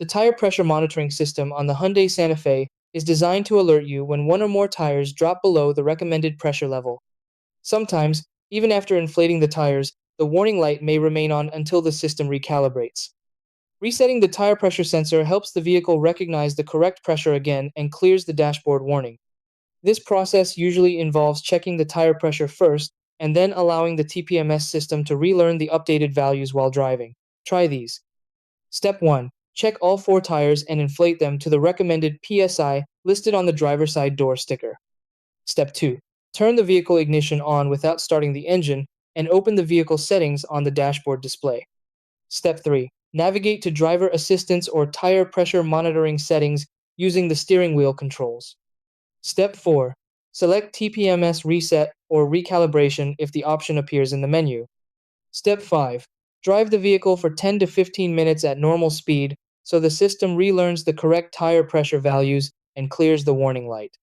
The tire pressure monitoring system on the Hyundai Santa Fe is designed to alert you when one or more tires drop below the recommended pressure level. Sometimes, even after inflating the tires, the warning light may remain on until the system recalibrates. Resetting the tire pressure sensor helps the vehicle recognize the correct pressure again and clears the dashboard warning. This process usually involves checking the tire pressure first and then allowing the TPMS system to relearn the updated values while driving. Try these. Step 1. Check all four tires and inflate them to the recommended PSI listed on the driver's side door sticker. Step 2. Turn the vehicle ignition on without starting the engine and open the vehicle settings on the dashboard display. Step 3. Navigate to driver assistance or tire pressure monitoring settings using the steering wheel controls. Step 4. Select TPMS reset or recalibration if the option appears in the menu. Step 5. Drive the vehicle for 10 to 15 minutes at normal speed so the system relearns the correct tire pressure values and clears the warning light.